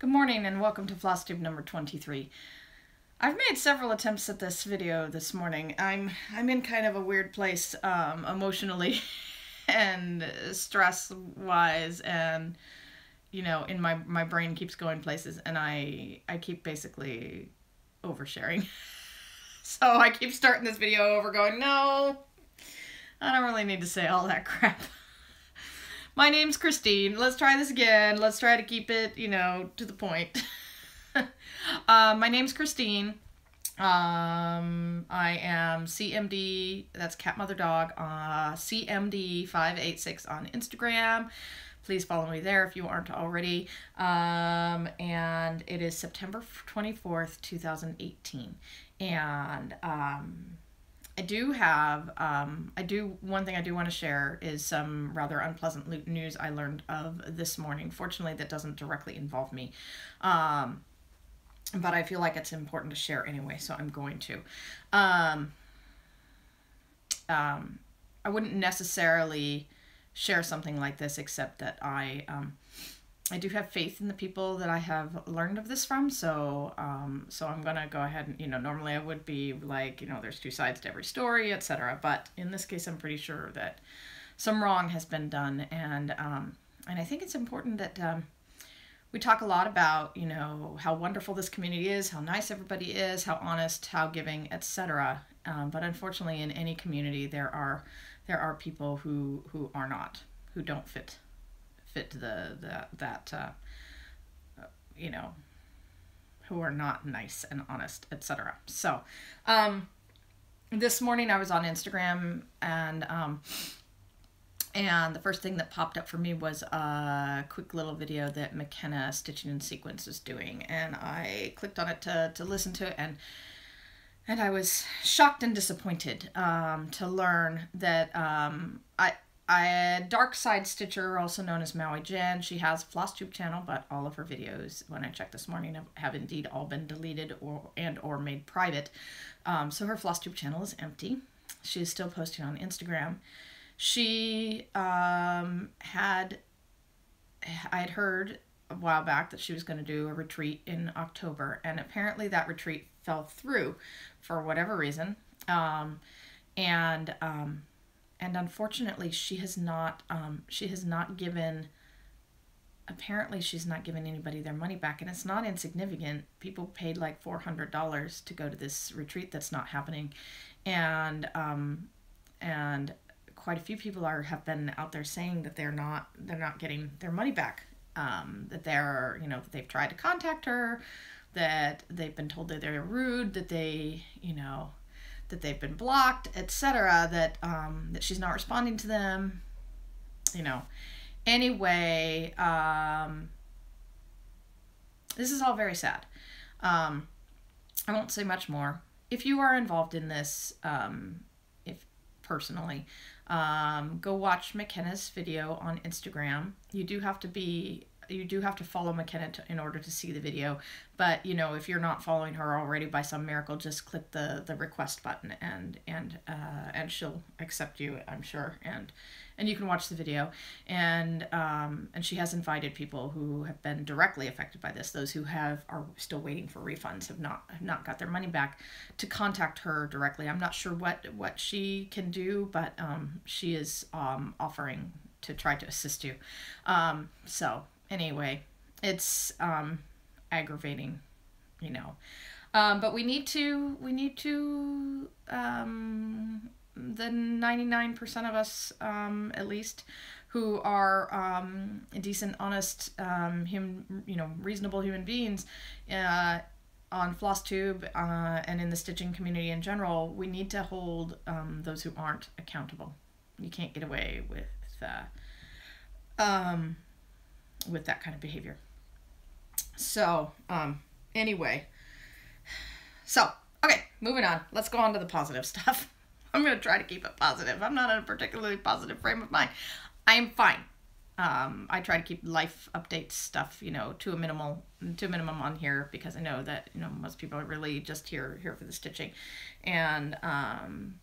Good morning and welcome to FlossTube number 23. I've made several attempts at this video this morning. I'm in kind of a weird place emotionally and stress-wise, and in my brain keeps going places, and I keep basically oversharing. So I keep starting this video over going, no, I don't really need to say all that crap. My name's Christine. Let's try this again. Let's try to keep it, to the point. My name's Christine. I am CMD, that's Cat Mother Dog, CMD586 on Instagram. Please follow me there if you aren't already. And it is September 24th, 2018. And one thing I do want to share is some rather unpleasant news I learned of this morning. Fortunately, that doesn't directly involve me. But I feel like it's important to share anyway, so I'm going to. I wouldn't necessarily share something like this, except that I do have faith in the people that I have learned of this from, so I'm gonna go ahead and, normally I would be like, there's two sides to every story, etc. But in this case, I'm pretty sure that some wrong has been done, and I think it's important that we talk a lot about, how wonderful this community is, how nice everybody is, how honest, how giving, etc. But unfortunately, in any community, there are people who are not, who don't fit who are not nice and honest, etc. So, this morning I was on Instagram, and the first thing that popped up for me was a quick little video that McKenna Stitching in Sequence is doing, and I clicked on it to listen to it, and I was shocked and disappointed to learn that Dark Side Stitcher, also known as Maui Jen, she has a FlossTube channel, but all of her videos, when I checked this morning, have indeed all been deleted or made private. So her FlossTube channel is empty. She is still posting on Instagram. She I had heard a while back that she was going to do a retreat in October, and apparently that retreat fell through for whatever reason. And unfortunately, she has not given, apparently she's not given anybody their money back, and it's not insignificant. People paid like $400 to go to this retreat that's not happening, and quite a few people have been out there saying that they're not getting their money back, that that they've tried to contact her, that they've been told that they're rude, that that they've been blocked, etc., that she's not responding to them, Anyway, this is all very sad. I won't say much more. If you are involved in this, if personally, go watch McKenna's video on Instagram. You do have to follow McKenna in order to see the video, but if you're not following her already by some miracle, just click the request button, and she'll accept you, I'm sure, and you can watch the video, and she has invited people who have been directly affected by this, those who are still waiting for refunds, have not got their money back, to contact her directly. I'm not sure what she can do, but she is offering to try to assist you. So anyway, it's aggravating, but we need to the 99% of us, at least, who are decent, honest, reasonable human beings, on FlossTube and in the stitching community in general, we need to hold those who aren't accountable. You can't get away with that kind of behavior. So, anyway. So, okay, moving on. Let's go on to the positive stuff. I'm going to try to keep it positive. I'm not in a particularly positive frame of mind. I am fine. I try to keep life update stuff, to a minimum on here, because I know that, most people are really just here for the stitching. And I'm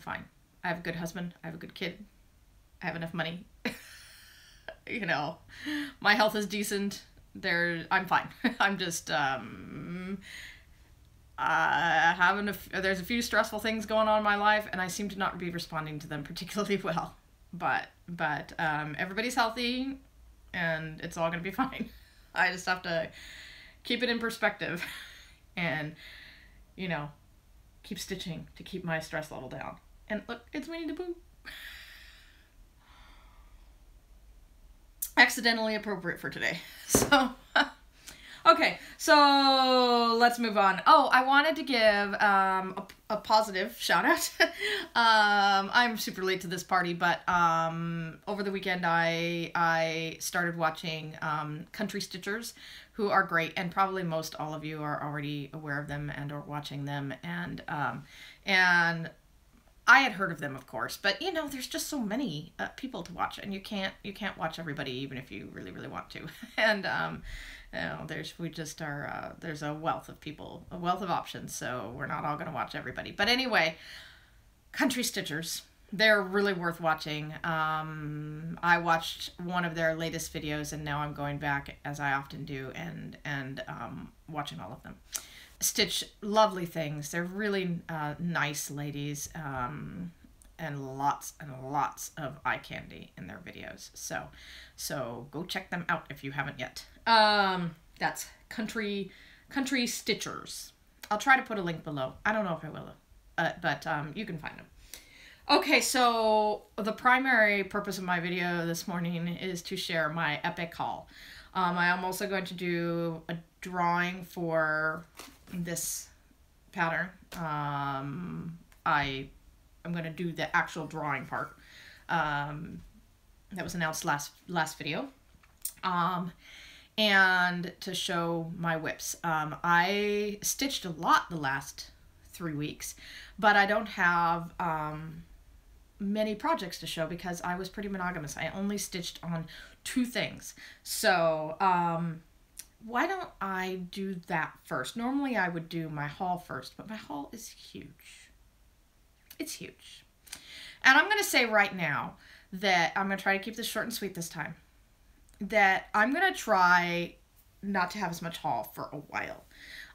fine. I have a good husband. I have a good kid. I have enough money. My health is decent. I'm fine. I'm just there's a few stressful things going on in my life, and I seem to not be responding to them particularly well. But everybody's healthy, and it's all gonna be fine. I just have to keep it in perspective, and keep stitching to keep my stress level down. And look, it's Winnie the Pooh. Accidentally appropriate for today. So, okay, so let's move on. Oh, I wanted to give a positive shout out. I'm super late to this party, but over the weekend I started watching Country Stitchers, who are great, and probably most all of you are already aware of them and are watching them, and I had heard of them, of course, but there's just so many people to watch, and you can't watch everybody, even if you really, really want to. And there's a wealth of people, a wealth of options, so we're not all going to watch everybody. But anyway, Country Stitchers, they're really worth watching. I watched one of their latest videos, and now I'm going back, as I often do, and watching all of them. Stitch lovely things. They're really nice ladies, and lots of eye candy in their videos. So go check them out if you haven't yet. That's Country Stitchers. I'll try to put a link below. I don't know if I will, but you can find them. Okay, so the primary purpose of my video this morning is to share my epic haul. I am also going to do a drawing for this pattern. I'm going to do the actual drawing part that was announced last video, and to show my WIPs. I stitched a lot the last 3 weeks, but I don't have many projects to show because I was pretty monogamous. I only stitched on 2 things. So why don't I do that first? Normally I would do my haul first, but my haul is huge. It's huge. And I'm going to say right now that I'm going to try to keep this short and sweet this time. That I'm going to try not to have as much haul for a while.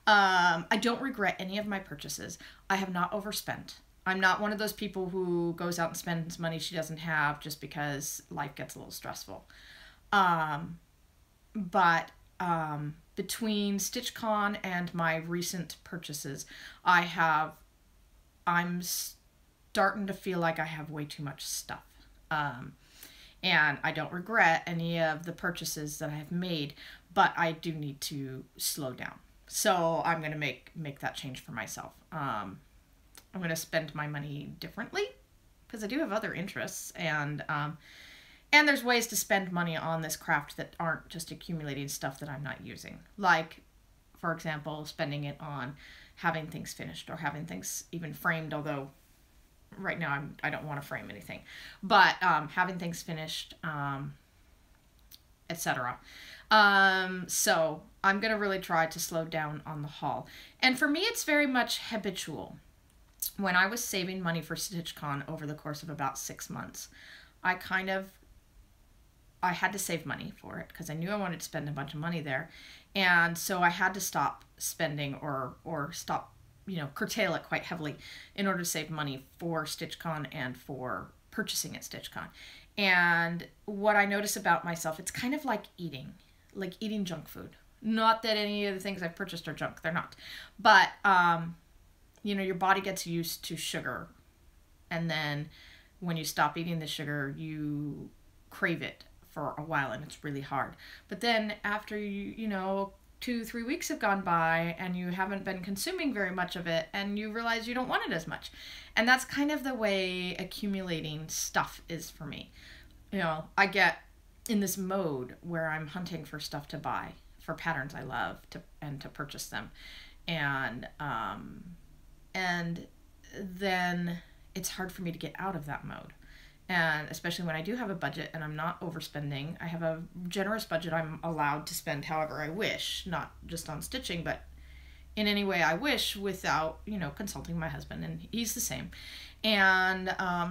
I don't regret any of my purchases. I have not overspent. I'm not one of those people who goes out and spends money she doesn't have just because life gets a little stressful. But between StitchCon and my recent purchases, I'm starting to feel like I have way too much stuff. And I don't regret any of the purchases that I have made, but I do need to slow down. So I'm going to make that change for myself. I'm going to spend my money differently because I do have other interests, and there's ways to spend money on this craft that aren't just accumulating stuff that I'm not using. Like, for example, spending it on having things finished or having things even framed, although right now I don't want to frame anything. But having things finished, etc. So I'm going to really try to slow down on the haul. And for me, it's very much habitual. When I was saving money for StitchCon over the course of about 6 months, I had to save money for it because I knew I wanted to spend a bunch of money there. And so I had to stop spending or stop, curtail it quite heavily in order to save money for StitchCon and for purchasing at StitchCon. And what I notice about myself, it's kind of like eating junk food. Not that any of the things I've purchased are junk, they're not. But, your body gets used to sugar. And then when you stop eating the sugar, you crave it for a while, and it's really hard. But then after 2-3 weeks have gone by and you haven't been consuming very much of it, and you realize you don't want it as much. And that's kind of the way accumulating stuff is for me. I get in this mode where I'm hunting for stuff to buy, for patterns I love and to purchase them. And then it's hard for me to get out of that mode. And especially when I do have a budget and I'm not overspending. I have a generous budget. I'm allowed to spend however I wish, not just on stitching, but in any way I wish without, consulting my husband, and he's the same. And, but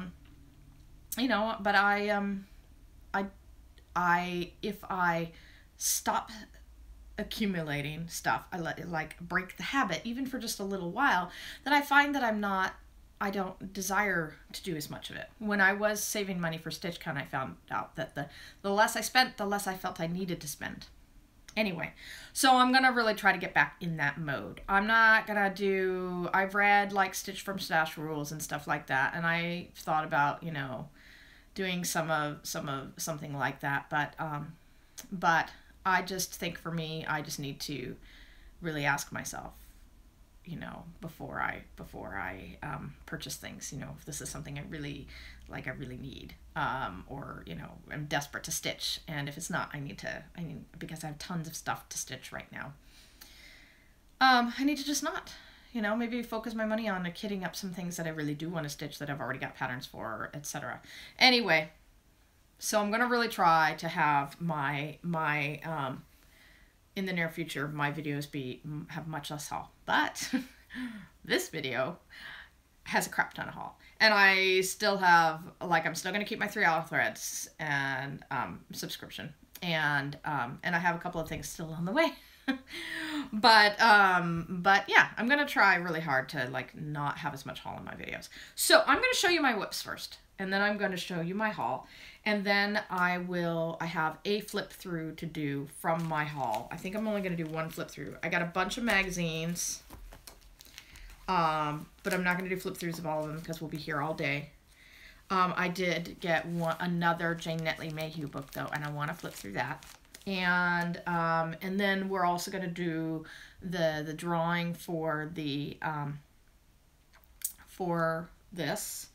if I stop accumulating stuff. I let it like break the habit even for just a little while, that I find that I don't desire to do as much of it. When I was saving money for Stitch Count, I found out that the less I spent, the less I felt I needed to spend. Anyway, so I'm going to really try to get back in that mode. I'm not going to do, I've read like Stitch from Stash rules and stuff like that, and I thought about, you know, doing something like that, but I just think for me, I just need to really ask myself, you know, before I purchase things, you know, if this is something I really need, or, you know, I'm desperate to stitch, and if it's not, I need, because I have tons of stuff to stitch right now, I need to just not, you know, maybe focus my money on kitting up some things that I really do want to stitch that I've already got patterns for, etc. Anyway, so I'm gonna really try to have my in the near future, my videos have much less haul, but this video has a crap ton of haul, and I still have, like, I'm still going to keep my 3-hour threads and subscription, and I have a couple of things still on the way, but yeah, I'm going to try really hard to like not have as much haul in my videos. So I'm going to show you my WIPs first, and then I'm going to show you my haul, and then I have a flip through to do from my haul. I think I'm only going to do one flip through. I got a bunch of magazines, but I'm not going to do flip throughs of all of them because we'll be here all day. I did get another Jane Netley Mayhew book though, and I want to flip through that. And then we're also going to do the drawing for the for this,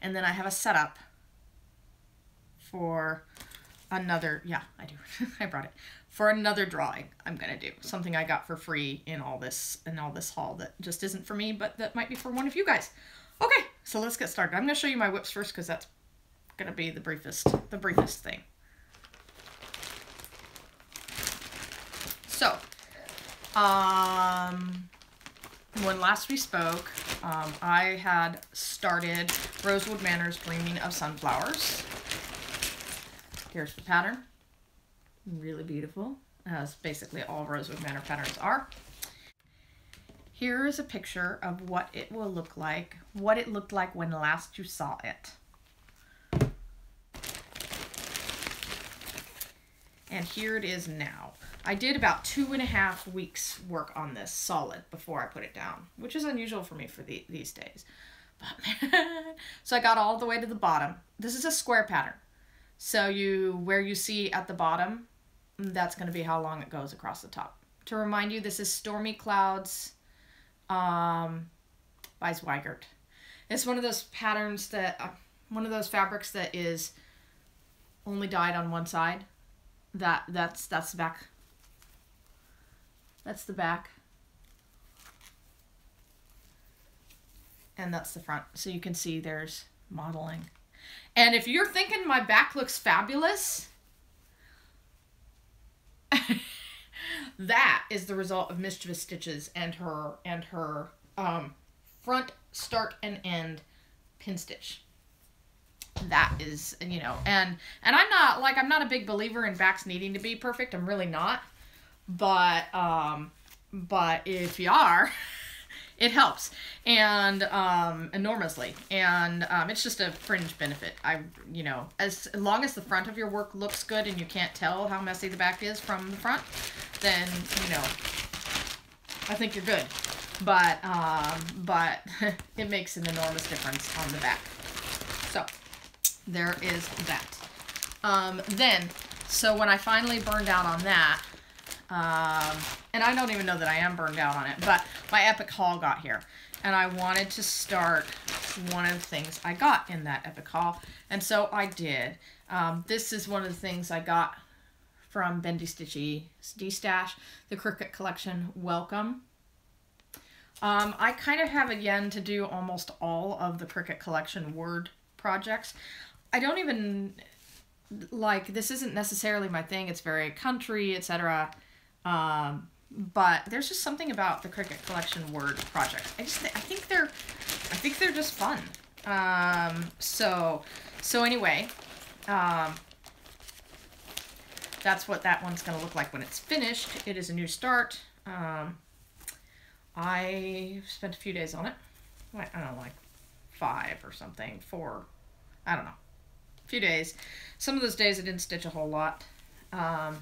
and then I have a setup for another, yeah, I do. I brought it for another drawing. I'm gonna do something I got for free in all this haul that just isn't for me, but that might be for one of you guys. Okay, so let's get started. I'm gonna show you my WIPs first because that's gonna be the briefest thing. So, when last we spoke, I had started Rosewood Manor's Dreaming of Sunflowers. Here's the pattern. Really beautiful, as basically all Rosewood Manor patterns are. Here is a picture of what it will look like, what it looked like when last you saw it. And here it is now. I did about 2.5 weeks work on this solid before I put it down, which is unusual for me for these days. But man, so I got all the way to the bottom. This is a square pattern. So where you see at the bottom, that's going to be how long it goes across the top. To remind you, this is Stormy Clouds by Zweigert. It's one of those patterns that, one of those fabrics that is only dyed on one side. That's the back. That's the back. And that's the front. So you can see there's modeling. And if you're thinking my back looks fabulous, that is the result of Mischievous Stitches and her front, start, and end pin stitch. That is, you know, and I'm not a big believer in backs needing to be perfect. I'm really not. But if you are, it helps, and enormously, and it's just a fringe benefit. You know, as long as the front of your work looks good and you can't tell how messy the back is from the front, then, you know, I think you're good. But it makes an enormous difference on the back. So there is that. So when I finally burned out on that, and I don't even know that I am burned out on it, but my epic haul got here, and I wanted to start one of the things I got in that epic haul, and so I did. This is one of the things I got from Bendy Stitchy D-Stash, the Cricut Collection Welcome. I kind of have again to do almost all of the Cricut Collection word projects. I don't even, like, this isn't necessarily my thing. It's very country, etc. But there's just something about the Cricut Collection word projects. I think they're just fun. So anyway, that's what that one's going to look like when it's finished. It is a new start. I spent a few days on it. I don't know, like 5 or something, 4, I don't know, a few days. Some of those days I didn't stitch a whole lot. I'm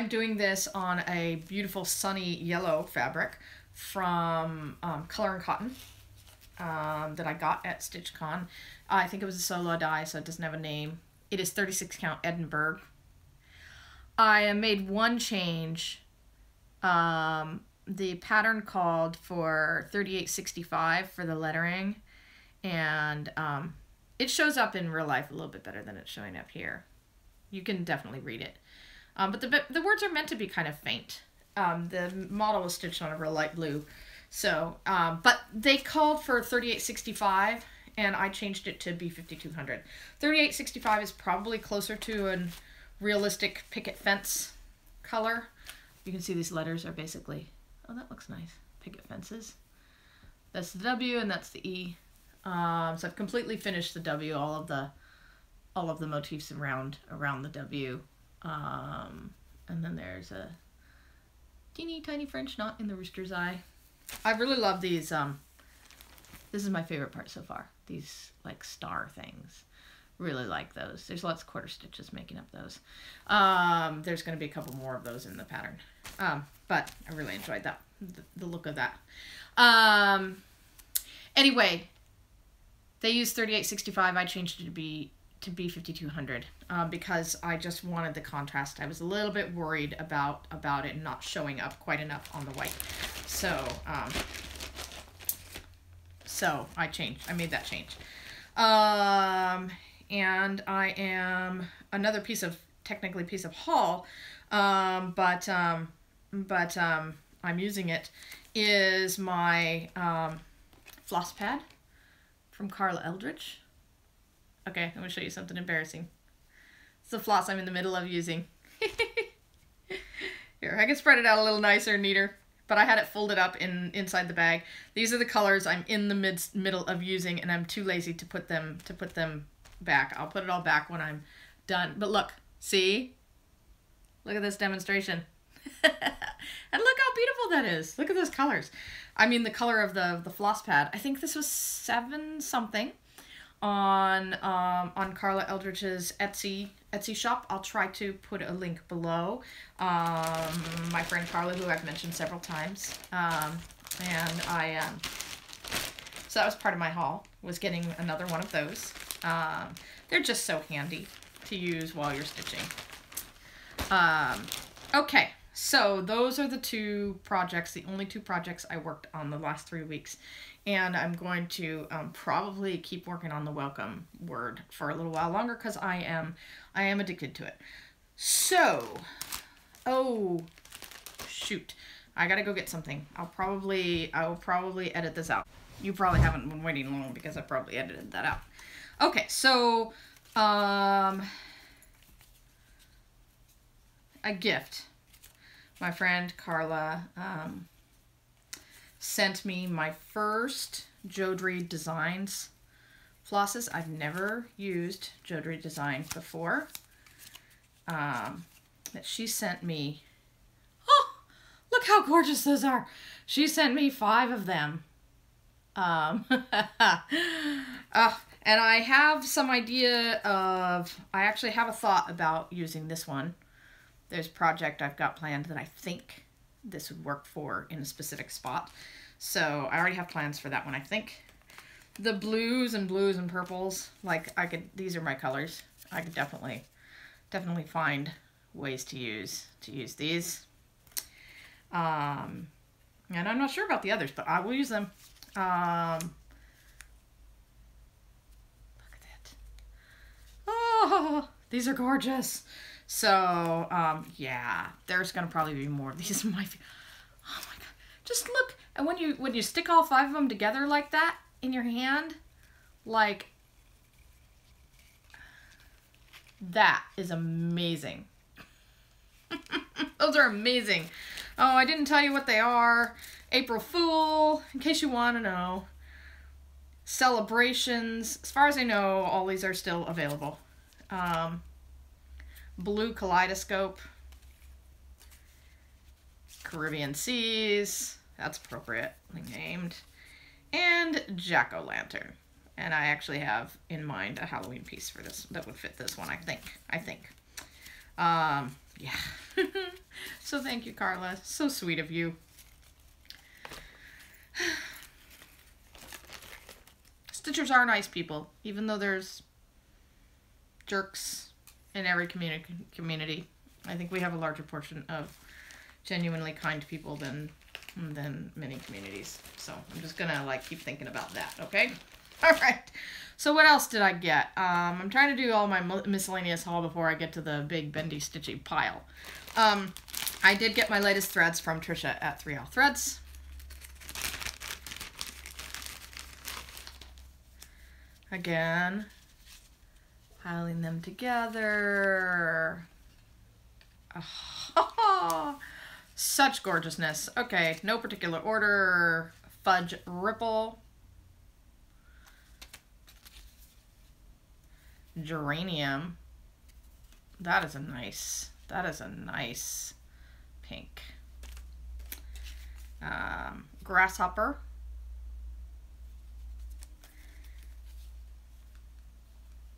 doing this on a beautiful sunny yellow fabric from Color and Cotton that I got at StitchCon. I think it was a solo dye, so it doesn't have a name. It is 36 count Edinburgh. I made one change. The pattern called for 3865 for the lettering, and it shows up in real life a little bit better than it's showing up here. You can definitely read it. But the words are meant to be kind of faint. The model was stitched on a real light blue. So, but they called for 3865, and I changed it to be 5200. 3865 is probably closer to a realistic picket fence color. You can see these letters are basically, oh, that looks nice, picket fences. That's the W and that's the E. So I've completely finished the W, all of the motifs around the W. And then there's a teeny tiny French knot in the rooster's eye. I really love these. This is my favorite part so far. These like star things. Really like those. There's lots of quarter stitches making up those. There's going to be a couple more of those in the pattern. But I really enjoyed that, the look of that. Anyway, they used 3865. I changed it to be 5200 because I just wanted the contrast. I was a little bit worried about it not showing up quite enough on the white. So so I made that change. And I am another technically piece of haul, but I'm using it, is my floss pad from Carla Eldridge. Okay, I'm going to show you something embarrassing. It's the floss I'm in the middle of using. Here, I can spread it out a little nicer and neater, but I had it folded up inside the bag. These are the colors I'm in the middle of using, and I'm too lazy to put them back. I'll put it all back when I'm done. But look, see? Look at this demonstration. And look how beautiful that is. Look at those colors. I mean, the color of the floss pad. I think this was 7 something on Carla Eldridge's Etsy shop. I'll try to put a link below. My friend Carla, who I've mentioned several times, and so that was part of my haul, was getting another one of those. They're just so handy to use while you're stitching. Okay, so those are the 2 projects, the only 2 projects I worked on the last 3 weeks. And I'm going to probably keep working on the welcome word for a little while longer because I am addicted to it. So, oh, shoot. I gotta go get something. I'll probably edit this out. You probably haven't been waiting long because I probably edited that out. Okay, so, a gift. My friend Carla, sent me my first Jodrey Designs flosses. I've never used Jodrey Designs before. That she sent me. Oh, look how gorgeous those are. She sent me 5 of them. And I have some idea of, I actually have a thought about using this one. There's a project I've got planned that I think this would work for in a specific spot. So I already have plans for that one, I think. The blues and purples, like these are my colors. I could definitely find ways to use these. And I'm not sure about the others, but I will use them. Look at that. Oh, these are gorgeous. So, yeah, there's gonna probably be more of these in my. Oh my god! Just look, and when you stick all 5 of them together like that in your hand, like that is amazing. Those are amazing. Oh, I didn't tell you what they are. April Fool, in case you want to know. Celebrations. As far as I know, all these are still available. Blue Kaleidoscope. Caribbean Seas. That's appropriately named. And Jack-o'-lantern. And I actually have in mind a Halloween piece for this that would fit this one, I think. Yeah. So thank you, Carla. So sweet of you. Stitchers are nice people, even though there's jerks in every community. I think we have a larger portion of genuinely kind people than many communities. So I'm just gonna like keep thinking about that, okay? All right. So what else did I get? I'm trying to do all my miscellaneous haul before I get to the big bendy stitchy pile. I did get my latest threads from Trisha at 3L Threads. Again, piling them together. Oh, such gorgeousness. Okay, no particular order. Fudge Ripple. Geranium. That is a nice pink. Grasshopper.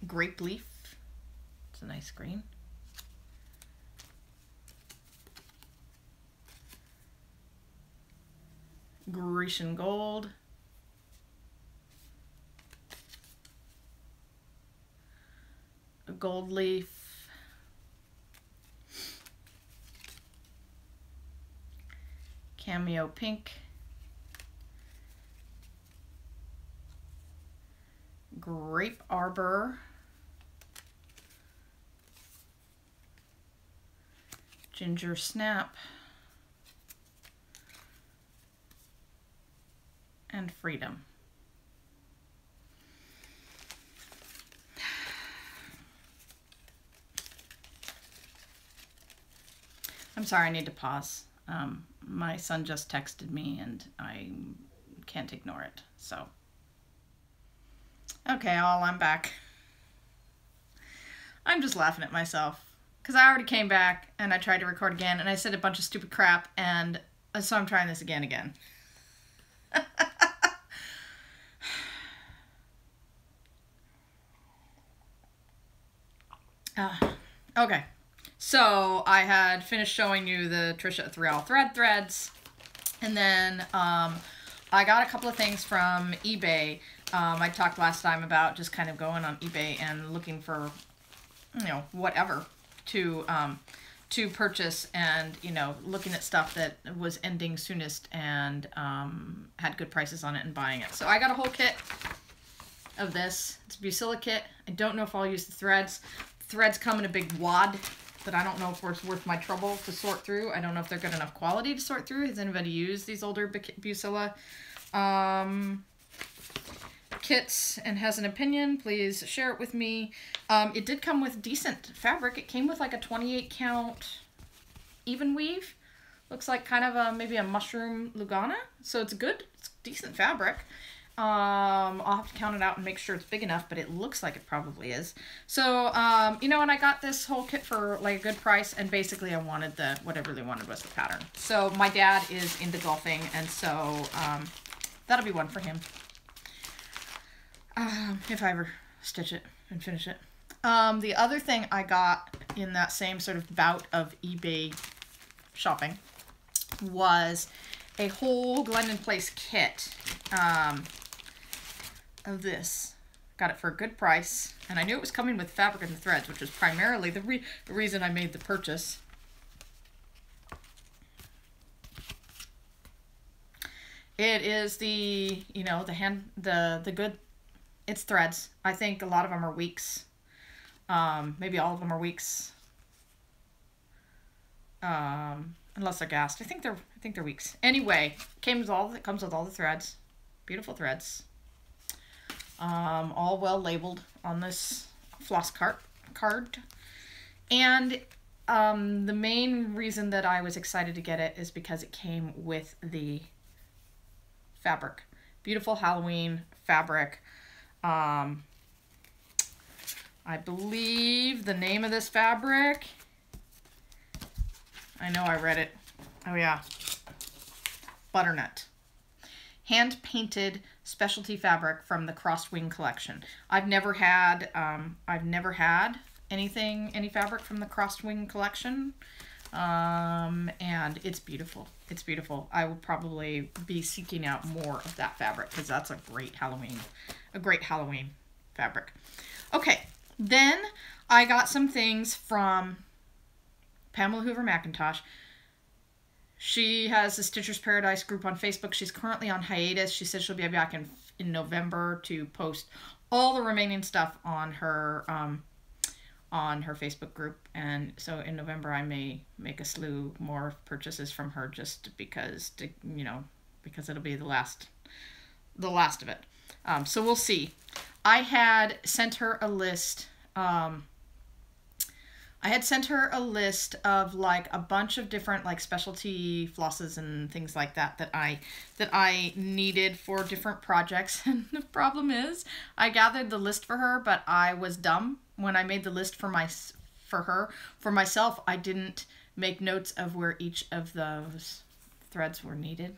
Grape leaf. It's a nice green. Grecian gold. A gold leaf. Cameo pink. Grape arbor. Ginger snap. And freedom. I'm sorry, I need to pause. My son just texted me and I can't ignore it, so. Okay, I'm back. I'm just laughing at myself because I already came back and I tried to record again and I said a bunch of stupid crap, and so I'm trying this again. Okay, so I had finished showing you the Trisha at 3L threads, and then I got a couple of things from eBay. I talked last time about just kind of going on eBay and looking for, you know, whatever to purchase, and, you know, looking at stuff that was ending soonest and had good prices on it and buying it. So I got a whole kit of this. It's a Bucilla kit. I don't know if I'll use the threads. The threads come in a big wad that I don't know if it's worth my trouble to sort through. I don't know if they're good enough quality to sort through. Has anybody used these older Bucilla kits and has an opinion? Please share it with me. It did come with decent fabric. It came with like a 28 count even weave. Looks like kind of a maybe a mushroom Lugana. So it's good. It's decent fabric. I'll have to count it out and make sure it's big enough, but it looks like it probably is. So, you know, and I got this whole kit for like a good price, and basically I wanted what I really wanted was the pattern. So my dad is into golfing, and so that'll be one for him. If I ever stitch it and finish it. The other thing I got in that same sort of bout of eBay shopping was a whole Glendon Place kit of this. Got it for a good price, and I knew it was coming with fabric and the threads, which was primarily the reason I made the purchase. It is the, you know, the good, it's threads. I think a lot of them are weeks. Maybe all of them are weeks. Unless they're gassed. I think they're weeks. Anyway, comes with all the threads. Beautiful threads. All well labeled on this floss card. And the main reason that I was excited to get it is because it came with the fabric. Beautiful Halloween fabric. I believe the name of this fabric, I know I read it. Oh yeah. Butternut. Hand-painted specialty fabric from the Crosswing collection. I've never had any fabric from the Crosswing collection. And it's beautiful. It's beautiful. I will probably be seeking out more of that fabric because that's a great Halloween fabric. Okay, then I got some things from Pamela Hoover McIntosh. She has the Stitcher's Paradise group on Facebook. She's currently on hiatus. She said she'll be back in November to post all the remaining stuff on her Facebook group. And so in November I may make a slew more purchases from her just because because it'll be the last of it. So we'll see. I had sent her a list. I had sent her a list of like a bunch of different like specialty flosses and things like that I needed for different projects. And the problem is I gathered the list for her, but I was dumb when I made the list for her. For myself, I didn't make notes of where each of those threads were needed.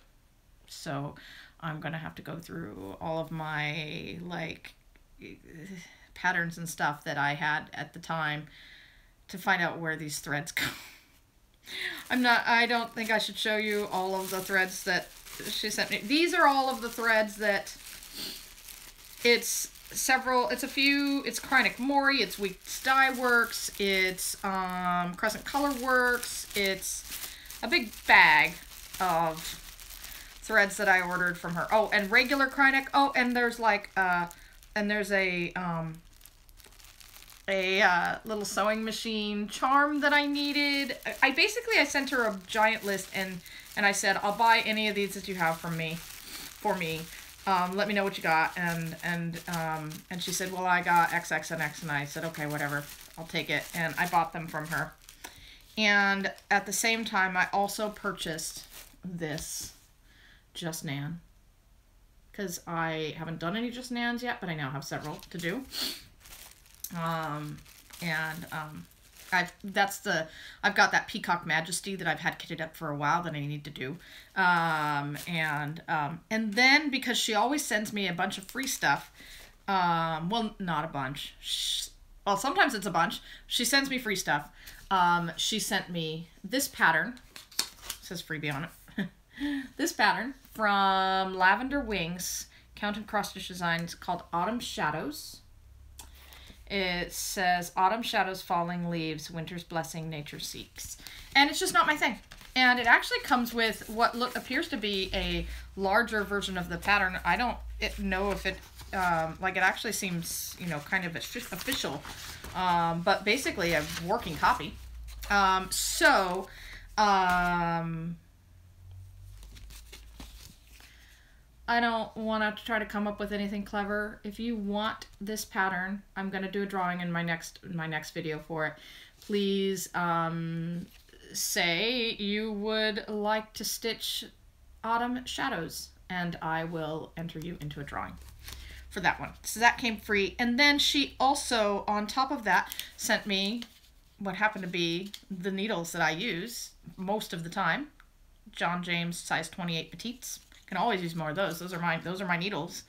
So I'm going to have to go through all of my like patterns and stuff that I had at the time to find out where these threads go. I don't think I should show you all of the threads that she sent me. These are all of the threads that it's Kreinik Mori, it's Weeks Dye Works, it's Crescent Color Works, it's a big bag of threads that I ordered from her. Oh, and regular Kreinik. Oh, and there's like there's a little sewing machine charm that I needed. I sent her a giant list and I said, I'll buy any of these that you have for me. Let me know what you got. And she said, well, I got XX and X, and I said, okay, whatever, I'll take it. And I bought them from her. And at the same time, I also purchased this Just Nan, because I haven't done any Just Nans yet, but I now have several to do. I've got that Peacock Majesty that I've had kitted up for a while that I need to do. And then because she always sends me a bunch of free stuff, well, not a bunch. Well, sometimes it's a bunch. She sends me free stuff. She sent me this pattern. It says freebie on it. This pattern from Lavender Wings, Counted CrossStitch Designs, called Autumn Shadows. It says, Autumn Shadows, Falling Leaves, Winter's Blessing, Nature Seeks. And it's just not my thing. And it actually comes with what appears to be a larger version of the pattern. I don't know if it, it actually seems, kind of official. But basically a working copy. I don't want to try to come up with anything clever. If you want this pattern, I'm going to do a drawing in my next video for it. Please say you would like to stitch Autumn Shadows, and I will enter you into a drawing for that one. So that came free. And then she also, on top of that, sent me what happened to be the needles that I use most of the time. John James size 28 petites. Can always use more of those. Those are my needles.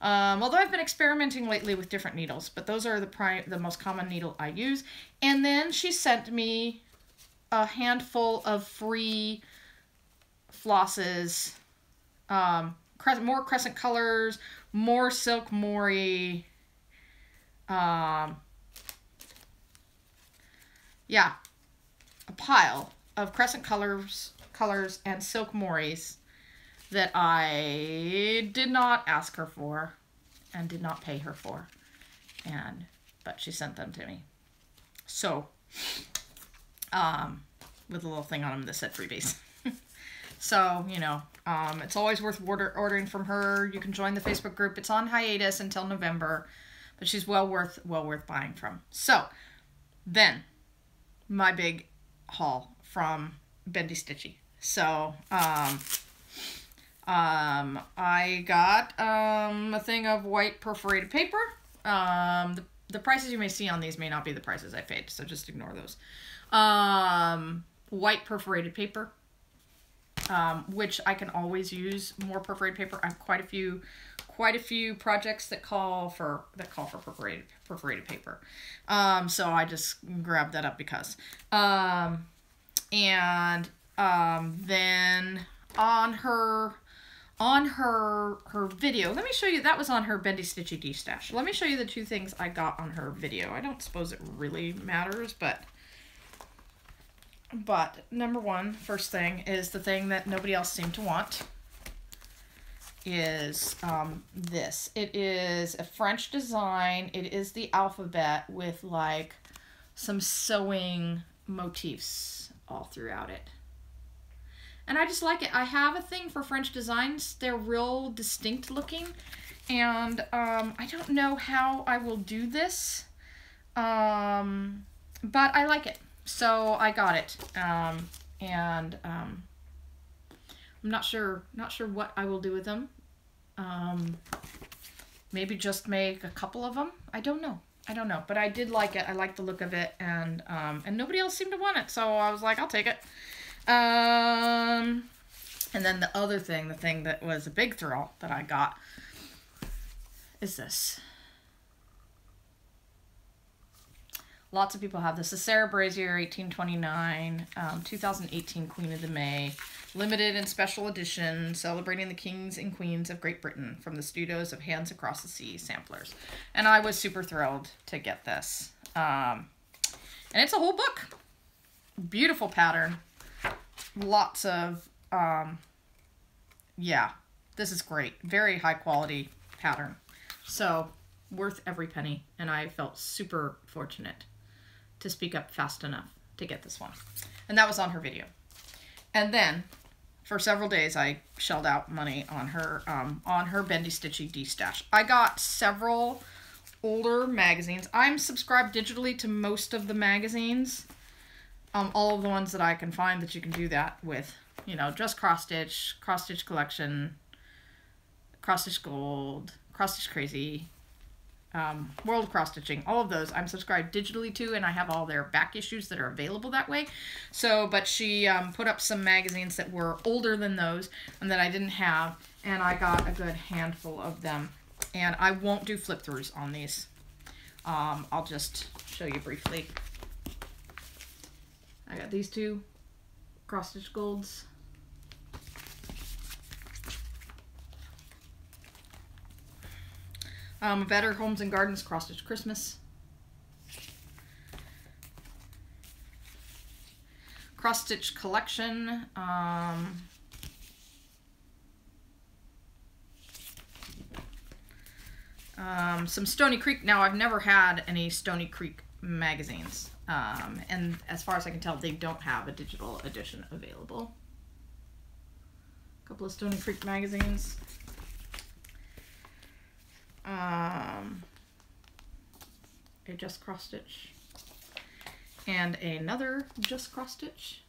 Although I've been experimenting lately with different needles, but those are the most common needle I use. And then she sent me a handful of free flosses, more Crescent Colors, more Silk Mori. Yeah, a pile of Crescent Colors and Silk Moris that I did not ask her for and did not pay her for, but she sent them to me. So, with a little thing on them that said freebies. So, it's always worth ordering from her. You can join the Facebook group. It's on hiatus until November, but she's well worth buying from. So, then my big haul from Bendy Stitchy. So, I got a thing of white perforated paper. The the prices you may see on these may not be the prices I paid, so just ignore those. White perforated paper, which I can always use more perforated paper. I have quite a few projects that call for perforated paper. So I just grabbed that up because. Then on her video, let me show you, that was on her Bendy Stitchy D-Stash. Let me show you the two things I got on her video. I don't suppose it really matters, but number one, first thing, is the thing that nobody else seemed to want, is this. It is a French design. It is the alphabet with like some sewing motifs all throughout it. And I just like it. I have a thing for French designs. They're real distinct looking. And I don't know how I will do this. But I like it. So I got it. I'm not sure what I will do with them. Maybe just make a couple of them. I don't know. But I did like it. I like the look of it. And nobody else seemed to want it. So I was like, I'll take it. And then the other thing, the thing that was a big thrill that I got, is this. Lots of people have this. The Sarah Brazier 1829, 2018 Queen of the May, limited and special edition, celebrating the kings and queens of Great Britain from the studios of Hands Across the Sea samplers. And I was super thrilled to get this. And it's a whole book. Beautiful pattern. Lots of, yeah, this is great. Very high quality pattern. So, worth every penny. And I felt super fortunate to speak up fast enough to get this one. And that was on her video. And then, for several days, I shelled out money on her Bendy Stitchy D-Stash. I got several older magazines. I'm subscribed digitally to most of the magazines. All of the ones that I can find that you can do that with. You know, just CrossStitch, CrossStitch Collection, CrossStitch Gold, CrossStitch Crazy, World of Cross Stitching, all of those I'm subscribed digitally to, and I have all their back issues that are available that way. So, but she put up some magazines that were older than those and that I didn't have, and I got a good handful of them. And I won't do flip throughs on these. I'll just show you briefly. I got these two CrossStitch Golds. Better Homes and Gardens CrossStitch Christmas. CrossStitch Collection. Some Stony Creek. Now, I've never had any Stony Creek magazines. And as far as I can tell, they don't have a digital edition available. A couple of Stony Creek magazines. A Just Cross Stitch. And another Just Cross Stitch.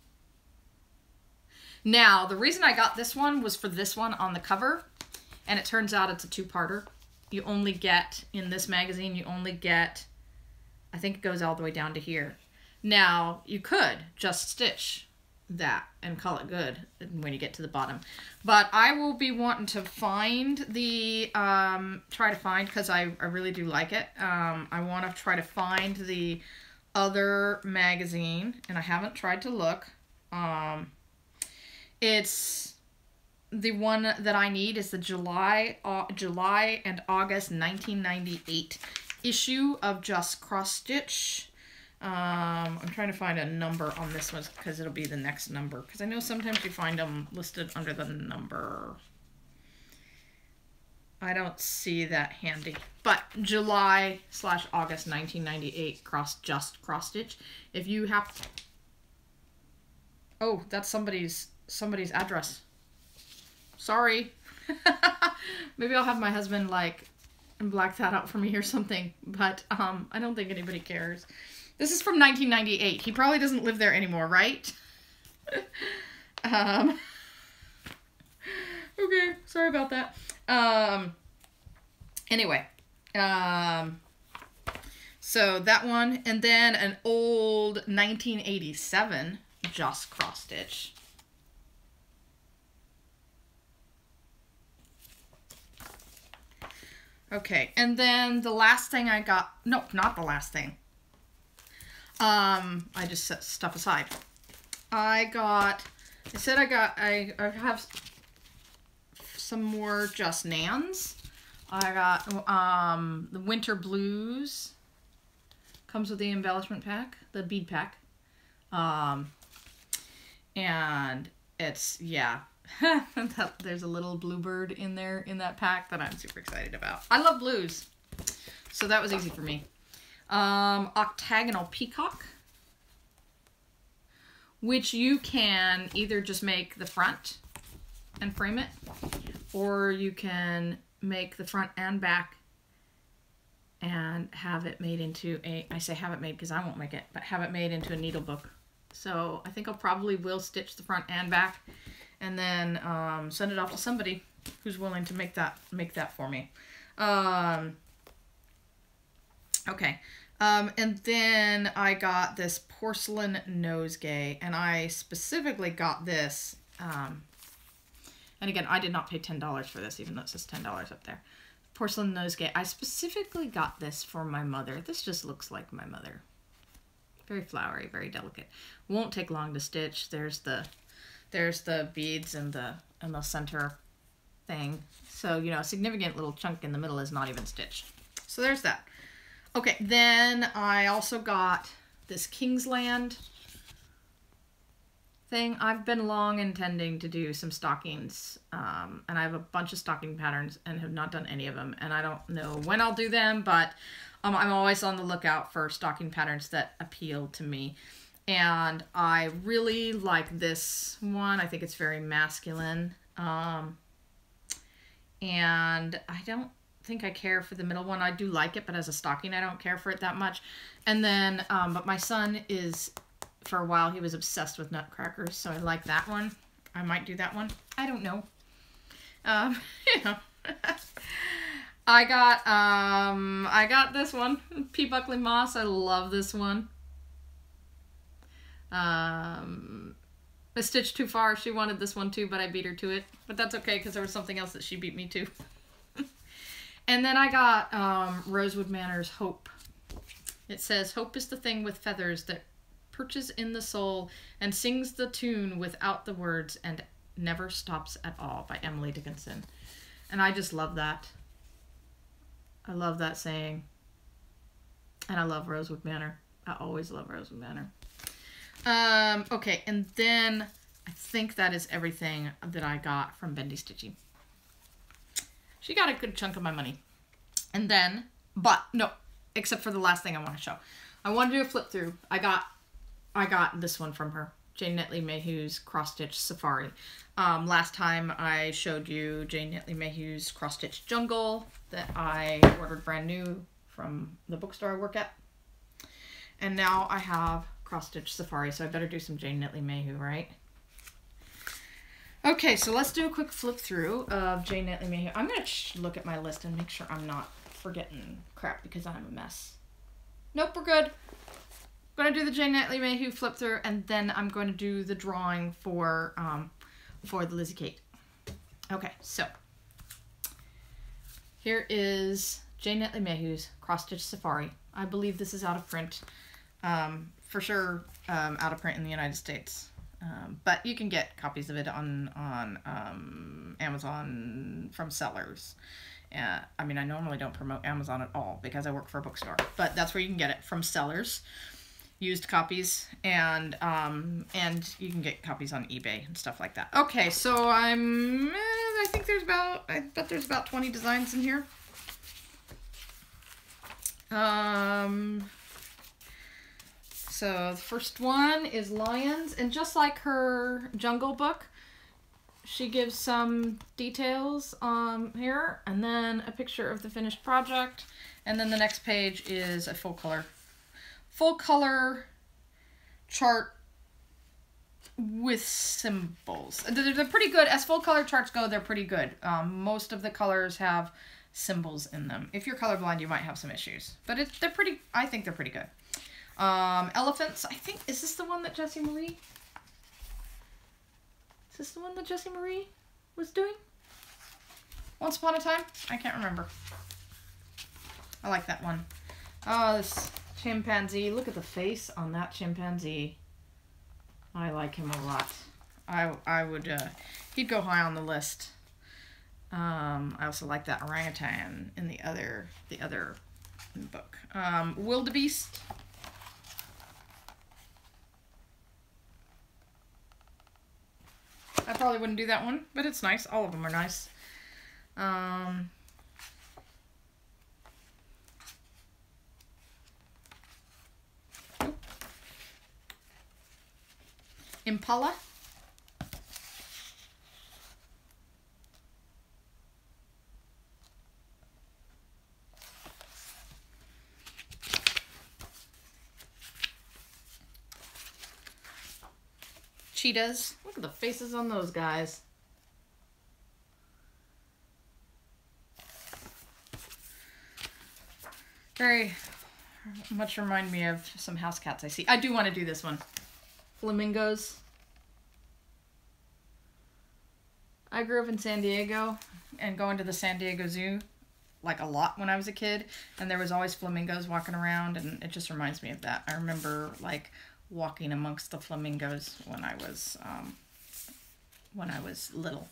Now, the reason I got this one was for this one on the cover. And it turns out it's a two-parter. You only get, in this magazine, you only get, I think it goes all the way down to here. Now, you could just stitch that and call it good when you get to the bottom. But I will be wanting to find the, try to find, because I really do like it. I want to try to find the other magazine, and I haven't tried to look. It's the one that I need is the July and August 1998 issue of Just Cross Stitch. I'm trying to find a number on this one because it'll be the next number. Because I know sometimes you find them listed under the number. I don't see that handy. But July/August 1998 Just Cross Stitch. If you have... Oh, that's somebody's address. Sorry. Maybe I'll have my husband like black that out for me or something. But I don't think anybody cares. This is from 1998. He probably doesn't live there anymore, right? Okay, sorry about that. Anyway, So that one, and then an old 1987 Just Cross Stitch. Okay, and then the last thing I got, nope, not the last thing. I just set stuff aside. I have some more Just Nans. I got the Winter Blues. Comes with the embellishment pack, the bead pack. And it's, yeah. There's a little bluebird in there in that pack that I'm super excited about. I love blues. So that was easy for me. Octagonal Peacock, which you can either just make the front and frame it, or you can make the front and back and have it made into a, I say have it made because I won't make it, but have it made into a needle book. So I think I'll probably will stitch the front and back and then send it off to somebody who's willing to make that for me. Okay. And then I got this porcelain nosegay, and I specifically got this, and again, I did not pay $10 for this, even though it says $10 up there. Porcelain nosegay. I specifically got this for my mother. This just looks like my mother. Very flowery, very delicate. Won't take long to stitch. There's the beads and the center thing. So, you know, a significant little chunk in the middle is not even stitched. So there's that. Okay, then I also got this Kingsland thing. I've been long intending to do some stockings, and I have a bunch of stocking patterns and have not done any of them, and I don't know when I'll do them, but I'm always on the lookout for stocking patterns that appeal to me. And I really like this one. I think it's very masculine, and I don't think I care for the middle one. I do like it, but as a stocking I don't care for it that much. And then but my son is, for a while he was obsessed with nutcrackers, so I like that one. I might do that one. I don't know. You know. I got this one, P. Buckley Moss. I love this one. I stitched too far. She wanted this one too, but I beat her to it. But that's okay, because there was something else that she beat me to. And then I got Rosewood Manor's Hope. It says, "Hope is the thing with feathers that perches in the soul and sings the tune without the words and never stops at all," by Emily Dickinson. And I just love that. I love that saying. And I love Rosewood Manor. I always love Rosewood Manor. Okay, and then I think that is everything that I got from Bendy Stitching. She got a good chunk of my money. And then, but no, except for the last thing I want to show. I want to do a flip through. I got this one from her, Jane Netley Mayhew's CrossStitch Safari. Last time I showed you Jane Netley Mayhew's CrossStitch Jungle that I ordered brand new from the bookstore I work at. And now I have CrossStitch Safari, so I better do some Jane Netley Mayhew, right? Okay, so let's do a quick flip through of Jane Netley Mayhew. I'm going to look at my list and make sure I'm not forgetting crap because I'm a mess. Nope, we're good. I'm going to do the Jane Netley Mayhew flip through, and then I'm going to do the drawing for the Lizzie Kate. Okay, so here is Jane Netley Mayhew's CrossStitch Safari. I believe this is out of print. For sure, out of print in the United States. But you can get copies of it on Amazon from sellers. I mean, I normally don't promote Amazon at all because I work for a bookstore, but that's where you can get it, from sellers, used copies, and you can get copies on eBay and stuff like that. Okay, so I bet there's about 20 designs in here. So the first one is lions, and just like her jungle book, she gives some details here, and then a picture of the finished project, and then the next page is a full color chart with symbols. They're pretty good. As full color charts go, they're pretty good. Most of the colors have symbols in them. If you're colorblind, you might have some issues, but they're pretty, I think they're pretty good. Elephants, I think, is this the one that Jessie Marie? Is this the one that Jessie Marie was doing? Once Upon a Time? I can't remember. I like that one. Oh, this chimpanzee. Look at the face on that chimpanzee. I like him a lot. I would, he'd go high on the list. I also like that orangutan in the other book. Wildebeest. I probably wouldn't do that one, but it's nice. All of them are nice. Impala. Cheetahs. Look at the faces on those guys. Very much remind me of some house cats I see. I do want to do this one. Flamingos. I grew up in San Diego and going to the San Diego Zoo like a lot when I was a kid, and there was always flamingos walking around, and it just reminds me of that. I remember like walking amongst the flamingos when I was little.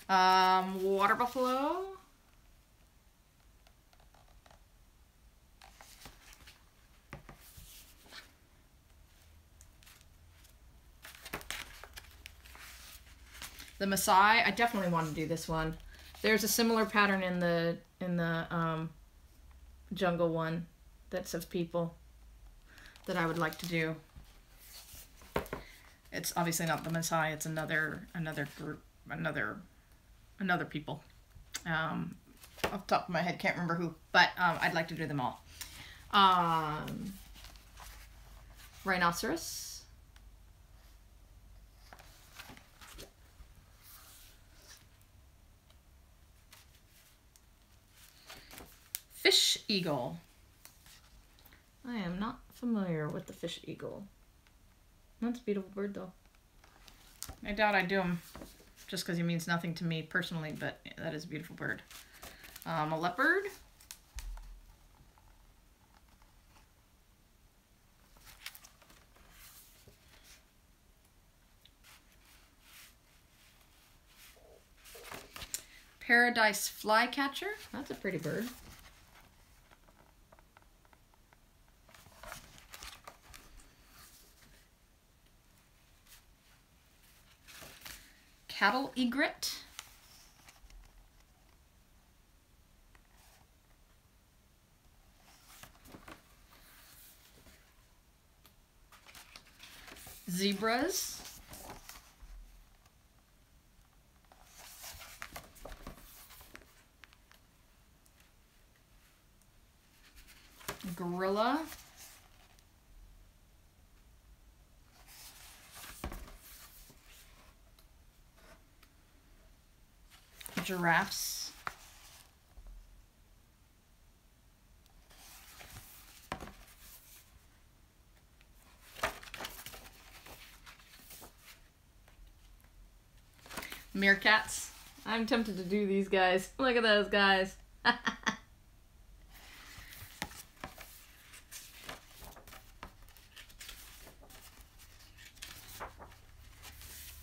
Water buffalo. The Maasai, I definitely want to do this one. There's a similar pattern in the jungle one that's of people that I would like to do. It's obviously not the Maasai, it's another group, another people. Off the top of my head, can't remember who, but I'd like to do them all. Rhinoceros. Fish eagle. I am not familiar with the fish eagle. That's a beautiful bird, though. I doubt I'd do him just because he means nothing to me personally, but that is a beautiful bird. A leopard. Paradise flycatcher. That's a pretty bird. Cattle egret. Zebras. Gorilla. Giraffes. Meerkats. I'm tempted to do these guys. Look at those guys.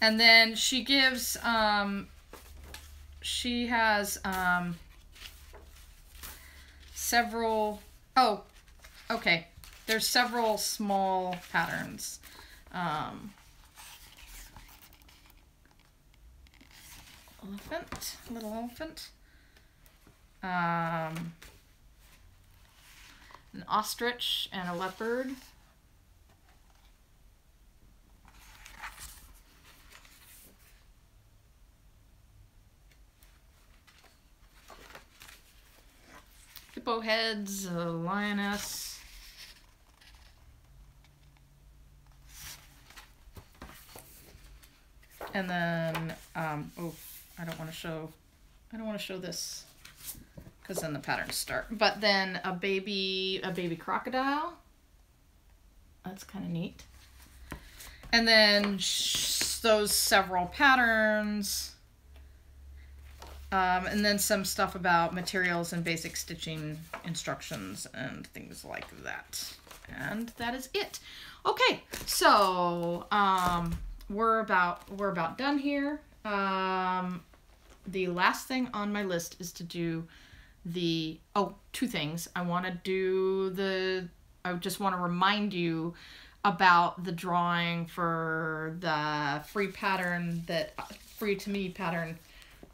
And then she gives, she has several, oh, okay. There's several small patterns. Elephant, little elephant. An ostrich and a leopard. Hippo heads, a lioness. And then, oh, I don't want to show this. because then the patterns start. But then a baby crocodile. That's kind of neat. And then those several patterns. And then some stuff about materials and basic stitching instructions and things like that. And that is it. Okay, so we're about done here. The last thing on my list is to do two things. I just want to remind you about the drawing for the free pattern, free to me pattern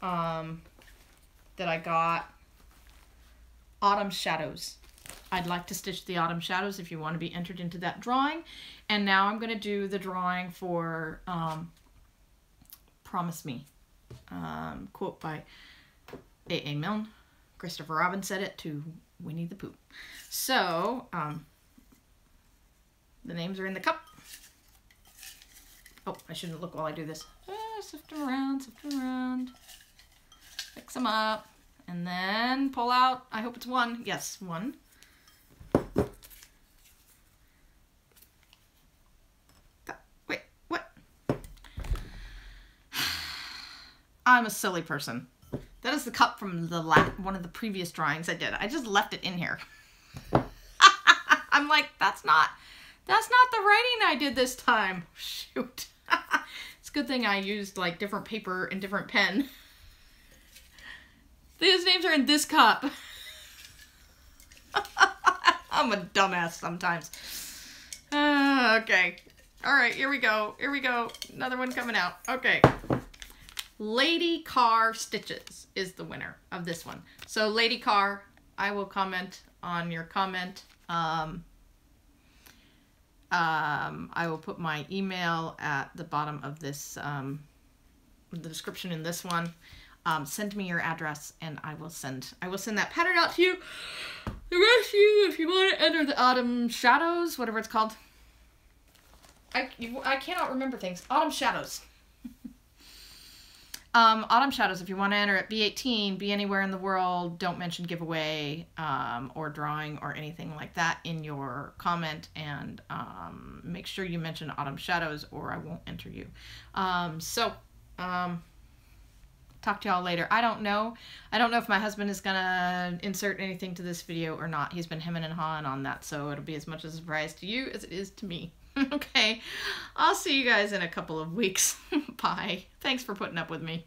that I got, Autumn Shadows. I'd like to stitch the Autumn Shadows if you want to be entered into that drawing. And now I'm going to do the drawing for Promise Me. Quote by A.A. Milne. Christopher Robin said it to Winnie the Pooh. So, the names are in the cup. Oh, I shouldn't look while I do this. Sift them around. Fix them up. And then pull out, I hope it's one. Yes, one. Wait, what? I'm a silly person. That is the cup from one of the previous drawings I did. I just left it in here. I'm like, that's not the writing I did this time. Shoot. It's a good thing I used like different paper and different pen. These names are in this cup. I'm a dumbass sometimes. Okay. All right, here we go. Here we go. Another one coming out. Okay. Lady Car Stitches is the winner of this one. So Lady Car, I will comment on your comment. I will put my email at the bottom of this, the description in this one. Send me your address and I will send that pattern out to you. The rest of you, if you want to enter the Autumn Shadows, whatever it's called. I cannot remember things. Autumn Shadows. Autumn Shadows, if you want to enter it, be 18, be anywhere in the world, don't mention giveaway, or drawing or anything like that in your comment, and make sure you mention Autumn Shadows or I won't enter you. Talk to y'all later. I don't know if my husband is gonna insert anything to this video or not. He's been hemming and hawing on that, so it'll be as much a surprise to you as it is to me. Okay, I'll see you guys in a couple of weeks. Bye. Thanks for putting up with me.